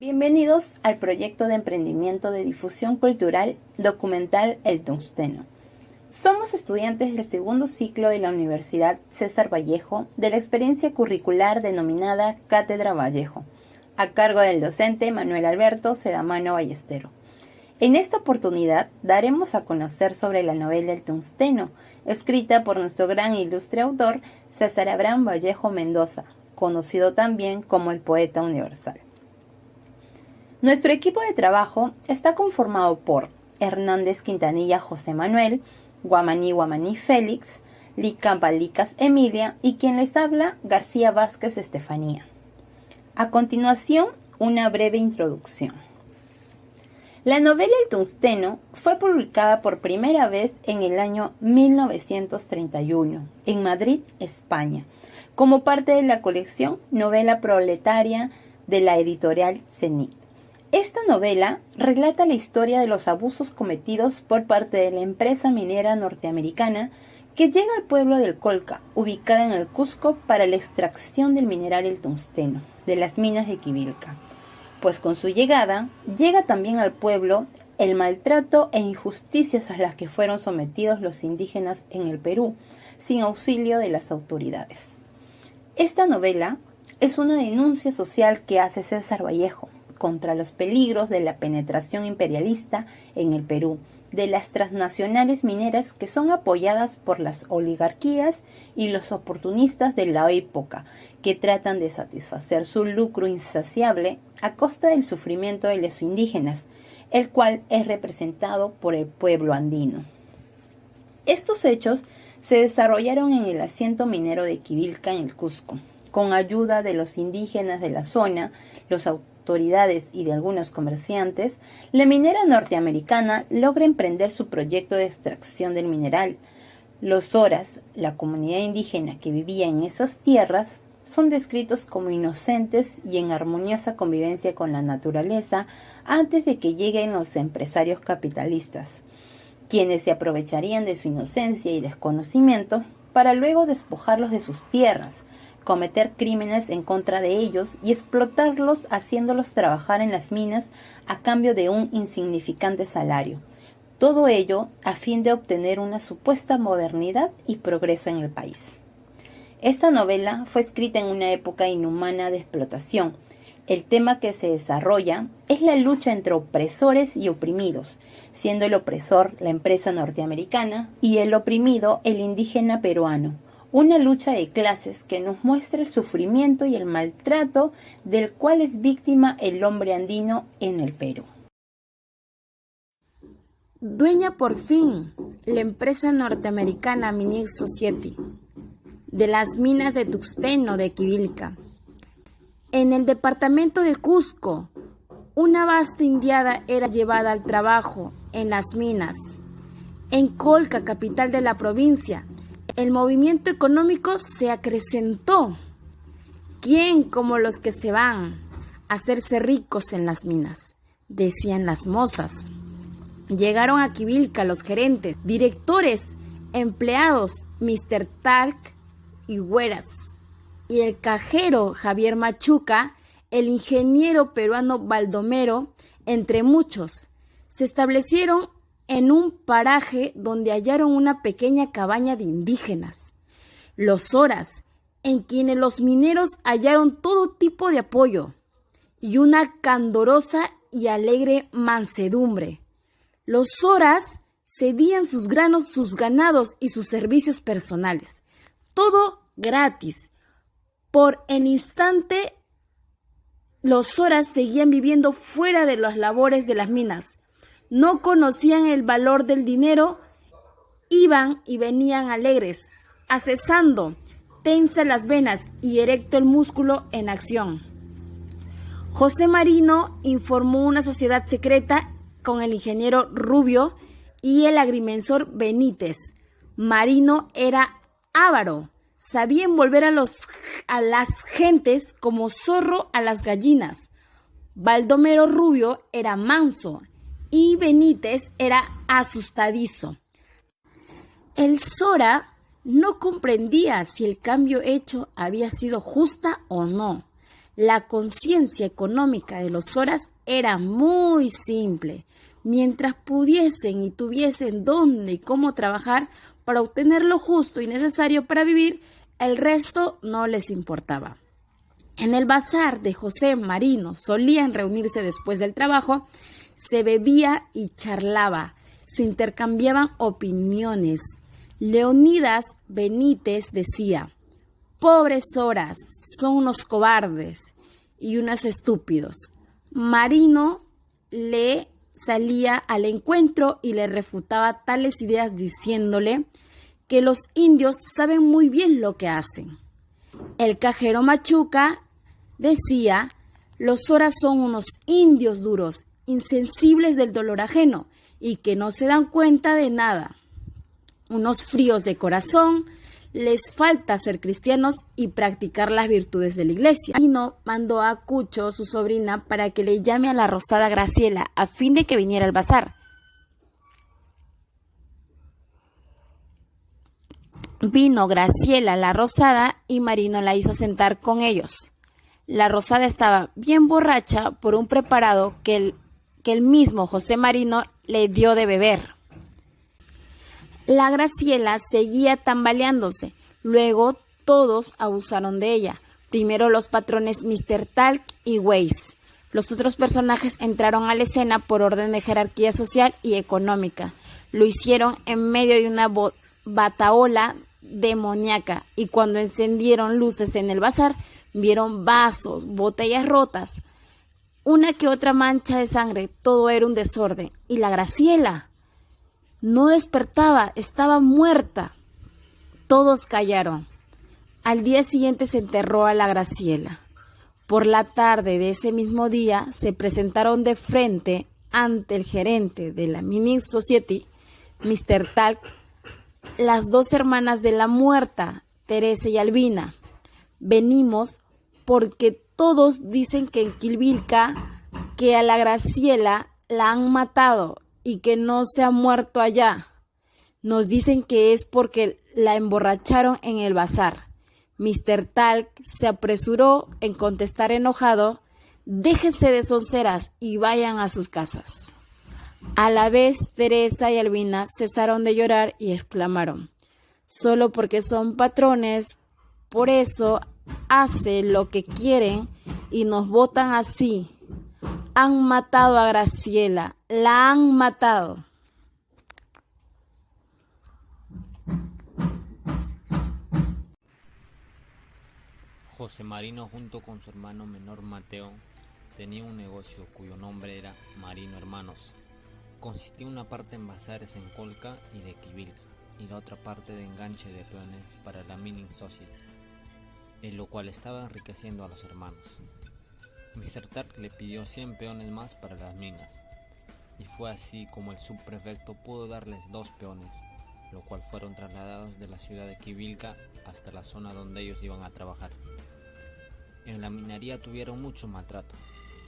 Bienvenidos al proyecto de emprendimiento de difusión cultural documental El Tungsteno. Somos estudiantes del segundo ciclo de la Universidad César Vallejo de la experiencia curricular denominada Cátedra Vallejo, a cargo del docente Manuel Alberto Sedamano Ballestero. En esta oportunidad daremos a conocer sobre la novela El Tungsteno, escrita por nuestro gran e ilustre autor César Abraham Vallejo Mendoza, conocido también como el poeta universal. Nuestro equipo de trabajo está conformado por Hernández Quintanilla José Manuel, Guamaní Félix, Licampa Licas Emilia y quien les habla García Vázquez Estefanía. A continuación, una breve introducción. La novela El Tungsteno fue publicada por primera vez en el año 1931 en Madrid, España, como parte de la colección Novela Proletaria de la editorial Zenit. Esta novela relata la historia de los abusos cometidos por parte de la empresa minera norteamericana que llega al pueblo del Colca, ubicada en el Cusco, para la extracción del mineral el tungsteno de las minas de Quivilca. Pues con su llegada, llega también al pueblo el maltrato e injusticias a las que fueron sometidos los indígenas en el Perú, sin auxilio de las autoridades. Esta novela es una denuncia social que hace César Vallejo contra los peligros de la penetración imperialista en el Perú, de las transnacionales mineras que son apoyadas por las oligarquías y los oportunistas de la época, que tratan de satisfacer su lucro insaciable a costa del sufrimiento de los indígenas, el cual es representado por el pueblo andino. Estos hechos se desarrollaron en el asiento minero de Quivilca en el Cusco, con ayuda de los indígenas de la zona, los autoridades y de algunos comerciantes. La minera norteamericana logra emprender su proyecto de extracción del mineral. Los Soras, la comunidad indígena que vivía en esas tierras, son descritos como inocentes y en armoniosa convivencia con la naturaleza antes de que lleguen los empresarios capitalistas, quienes se aprovecharían de su inocencia y desconocimiento para luego despojarlos de sus tierras, cometer crímenes en contra de ellos y explotarlos haciéndolos trabajar en las minas a cambio de un insignificante salario. Todo ello a fin de obtener una supuesta modernidad y progreso en el país. Esta novela fue escrita en una época inhumana de explotación. El tema que se desarrolla es la lucha entre opresores y oprimidos, siendo el opresor la empresa norteamericana y el oprimido el indígena peruano. Una lucha de clases que nos muestra el sufrimiento y el maltrato del cual es víctima el hombre andino en el Perú. Dueña por fin la empresa norteamericana Minex Society de las minas de tungsteno de Quivilca. En el departamento de Cusco, una vasta indiada era llevada al trabajo en las minas. En Colca, capital de la provincia, el movimiento económico se acrecentó. ¿Quién como los que se van a hacerse ricos en las minas?, decían las mozas. Llegaron a Quivilca los gerentes, directores, empleados, Mr. Talc y Güeras, y el cajero Javier Machuca, el ingeniero peruano Baldomero, entre muchos. Se establecieron en un paraje donde hallaron una pequeña cabaña de indígenas, los Soras, en quienes los mineros hallaron todo tipo de apoyo y una candorosa y alegre mansedumbre. Los Soras cedían sus granos, sus ganados y sus servicios personales, todo gratis. Por el instante, los Soras seguían viviendo fuera de las labores de las minas. No conocían el valor del dinero, iban y venían alegres, accesando, tensa las venas y erecto el músculo en acción. José Marino informó una sociedad secreta con el ingeniero Rubio y el agrimensor Benítez. Marino era avaro, sabía envolver a las gentes como zorro a las gallinas. Baldomero Rubio era manso y Benítez era asustadizo. El Sora no comprendía si el cambio hecho había sido justa o no. La conciencia económica de los Zoras era muy simple. Mientras pudiesen y tuviesen dónde y cómo trabajar para obtener lo justo y necesario para vivir, el resto no les importaba. En el bazar de José Marino solían reunirse después del trabajo, se bebía y charlaba, se intercambiaban opiniones. Leonidas Benítez decía: pobres Zoras, son unos cobardes y unos estúpidos. Marino le salía al encuentro y le refutaba tales ideas diciéndole que los indios saben muy bien lo que hacen. El cajero Machuca decía: los Zoras son unos indios duros, insensibles del dolor ajeno y que no se dan cuenta de nada. Unos fríos de corazón, les falta ser cristianos y practicar las virtudes de la iglesia. Marino mandó a Cucho, su sobrina, para que le llame a la Rosada Graciela a fin de que viniera al bazar. Vino Graciela la Rosada y Marino la hizo sentar con ellos. La Rosada estaba bien borracha por un preparado que el mismo José Marino le dio de beber. La Graciela seguía tambaleándose. Luego todos abusaron de ella. Primero los patrones Mr. Talk y Weiss. Los otros personajes entraron a la escena por orden de jerarquía social y económica. Lo hicieron en medio de una batahola demoníaca, y cuando encendieron luces en el bazar, vieron vasos, botellas rotas, una que otra mancha de sangre. Todo era un desorden. Y la Graciela no despertaba, estaba muerta. Todos callaron. Al día siguiente se enterró a la Graciela. Por la tarde de ese mismo día se presentaron de frente ante el gerente de la Mini Society, Mr. Talk, las dos hermanas de la muerta, Teresa y Albina. Venimos porque todos dicen que en Quilvilca que a la Graciela la han matado y que no se ha muerto allá. Nos dicen que es porque la emborracharon en el bazar. Mr. Talk se apresuró en contestar enojado: déjense de sonceras y vayan a sus casas. A la vez, Teresa y Albina cesaron de llorar y exclamaron: solo porque son patrones, por eso hace lo que quieren y nos botan así. Han matado a Graciela, la han matado. José Marino, junto con su hermano menor Mateo, tenía un negocio cuyo nombre era Marino Hermanos. Consistía una parte en bazares en Colca y de Quivilca, y la otra parte de enganche de peones para la Mining Society, en lo cual estaba enriqueciendo a los hermanos. Mr. Tark le pidió 100 peones más para las minas, y fue así como el subprefecto pudo darles 2 peones, lo cual fueron trasladados de la ciudad de Quivilca hasta la zona donde ellos iban a trabajar. En la minería tuvieron mucho maltrato,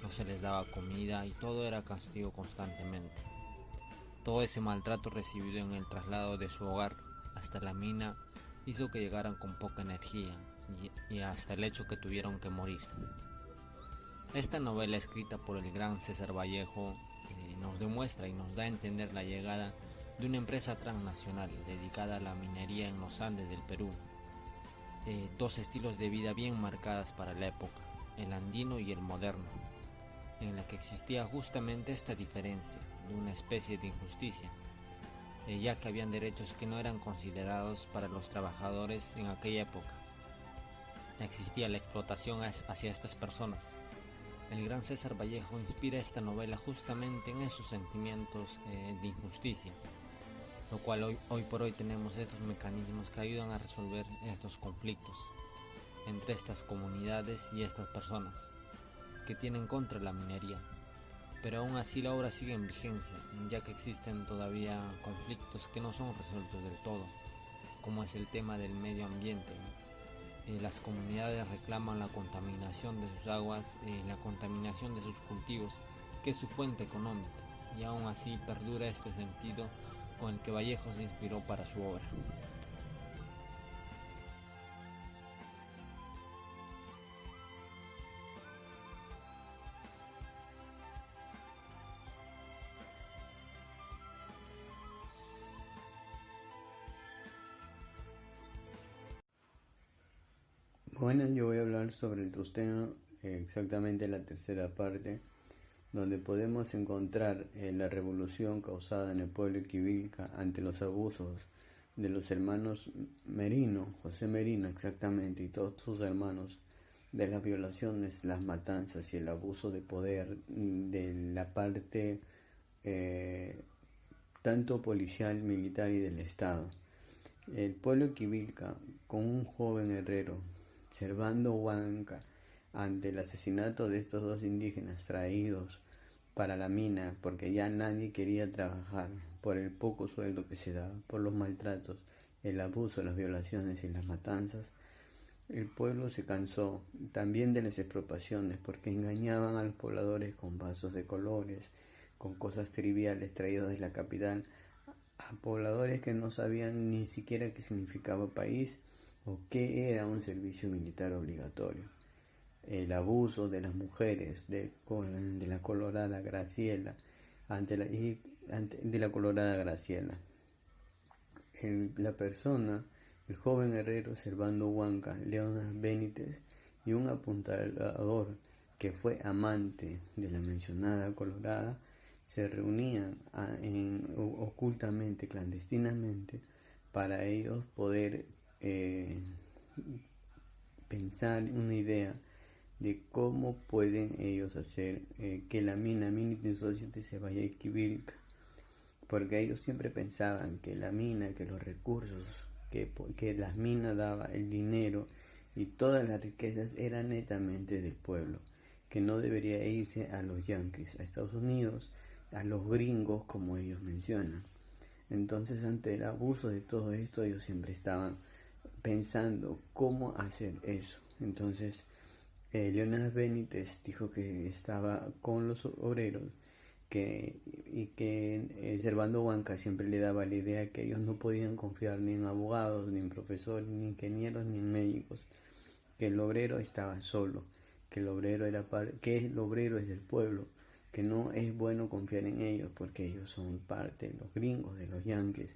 no se les daba comida y todo era castigo constantemente. Todo ese maltrato recibido en el traslado de su hogar hasta la mina hizo que llegaran con poca energía y hasta el hecho que tuvieron que morir. Esta novela, escrita por el gran César Vallejo, nos demuestra y nos da a entender la llegada de una empresa transnacional dedicada a la minería en los Andes del Perú. Dos estilos de vida bien marcadas para la época, el andino y el moderno, en la que existía justamente esta diferencia de una especie de injusticia, ya que habían derechos que no eran considerados para los trabajadores en aquella época. Existía la explotación hacia estas personas. El gran César Vallejo inspira esta novela justamente en esos sentimientos de injusticia, lo cual hoy por hoy tenemos estos mecanismos que ayudan a resolver estos conflictos entre estas comunidades y estas personas que tienen contra la minería. Pero aún así la obra sigue en vigencia, ya que existen todavía conflictos que no son resueltos del todo, como es el tema del medio ambiente. Las comunidades reclaman la contaminación de sus aguas, la contaminación de sus cultivos, que es su fuente económica, y aún así perdura este sentido con el que Vallejo se inspiró para su obra. Bueno, yo voy a hablar sobre el tungsteno, exactamente la tercera parte, donde podemos encontrar la revolución causada en el pueblo de Quivilca ante los abusos de los hermanos Merino, José Merino exactamente, y todos sus hermanos, de las violaciones, las matanzas y el abuso de poder de la parte tanto policial, militar y del Estado. El pueblo de Quivilca, con un joven herrero, Servando Huanca, ante el asesinato de estos dos indígenas traídos para la mina, porque ya nadie quería trabajar, por el poco sueldo que se daba, por los maltratos, el abuso, las violaciones y las matanzas, el pueblo se cansó también de las expropiaciones, porque engañaban a los pobladores con vasos de colores, con cosas triviales traídas de la capital, a pobladores que no sabían ni siquiera qué significaba país o qué era un servicio militar obligatorio. El abuso de las mujeres de la colorada Graciela, de la colorada Graciela. El joven herrero Servando Huanca, Leonas Benítez, y un apuntador que fue amante de la mencionada colorada, se reunían ocultamente, clandestinamente, para ellos poder pensar una idea de cómo pueden ellos hacer que la mina Minity Society se vaya a Quivilca, porque ellos siempre pensaban que la mina, que los recursos, que las minas daba, el dinero y todas las riquezas eran netamente del pueblo, que no debería irse a los yanquis, a Estados Unidos, a los gringos, como ellos mencionan. Entonces, ante el abuso de todo esto, ellos siempre estaban pensando cómo hacer eso. Entonces, Leónidas Benítez dijo que estaba con los obreros y que Servando Huanca siempre le daba la idea que ellos no podían confiar ni en abogados, ni en profesores, ni en ingenieros, ni en médicos, que el obrero estaba solo, que el obrero el obrero es del pueblo, que no es bueno confiar en ellos porque ellos son parte de los gringos, de los yanquis.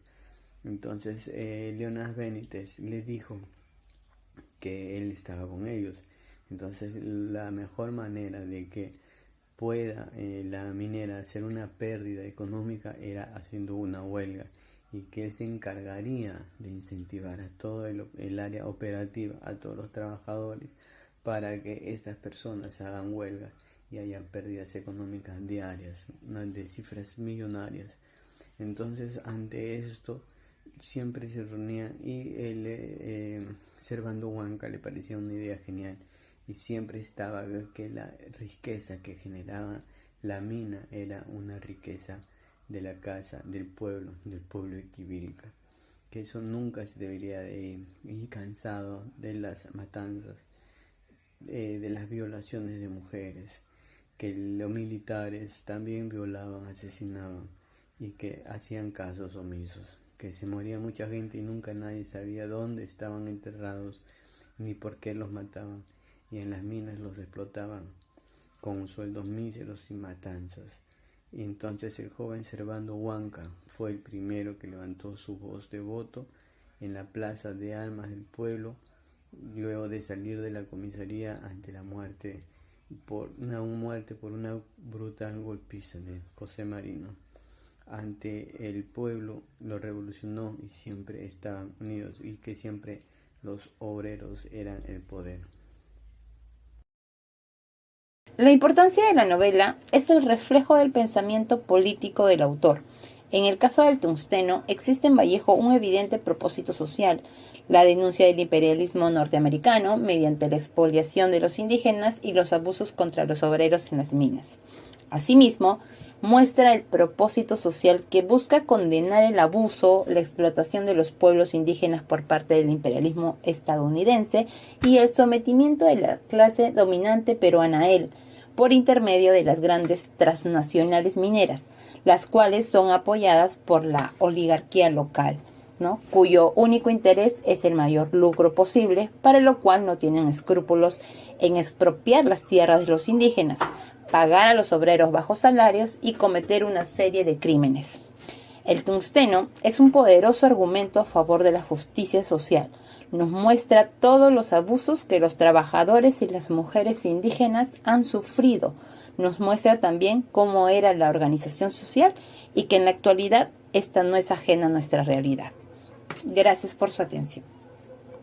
Entonces Leónidas Benítez les dijo que él estaba con ellos. Entonces la mejor manera de que pueda la minera hacer una pérdida económica era haciendo una huelga, y que él se encargaría de incentivar a todo el área operativa, a todos los trabajadores, para que estas personas hagan huelga y haya pérdidas económicas diarias, de cifras millonarias. Entonces, ante esto, siempre se reunían, y Servando Huanca le parecía una idea genial, y siempre estaba que la riqueza que generaba la mina era una riqueza de la casa, del pueblo de Quivilca, que eso nunca se debería de ir, y cansado de las matanzas, de las violaciones de mujeres, que los militares también violaban, asesinaban, y que hacían casos omisos, que se moría mucha gente y nunca nadie sabía dónde estaban enterrados ni por qué los mataban, y en las minas los explotaban con sueldos míseros y matanzas. Y entonces el joven Servando Huanca fue el primero que levantó su voz de voto en la plaza de armas del pueblo, luego de salir de la comisaría ante la muerte por una brutal golpiza de José Marino. Ante el pueblo lo revolucionó, y siempre estaban unidos, y que siempre los obreros eran el poder. La importancia de la novela es el reflejo del pensamiento político del autor. En el caso del tungsteno, existe en Vallejo un evidente propósito social: la denuncia del imperialismo norteamericano mediante la expoliación de los indígenas y los abusos contra los obreros en las minas. Asimismo, muestra el propósito social que busca condenar el abuso, la explotación de los pueblos indígenas por parte del imperialismo estadounidense y el sometimiento de la clase dominante peruana a él, por intermedio de las grandes transnacionales mineras, las cuales son apoyadas por la oligarquía local, ¿no?, cuyo único interés es el mayor lucro posible, para lo cual no tienen escrúpulos en expropiar las tierras de los indígenas, pagar a los obreros bajos salarios y cometer una serie de crímenes. El tungsteno es un poderoso argumento a favor de la justicia social. Nos muestra todos los abusos que los trabajadores y las mujeres indígenas han sufrido. Nos muestra también cómo era la organización social y que en la actualidad esta no es ajena a nuestra realidad. Gracias por su atención.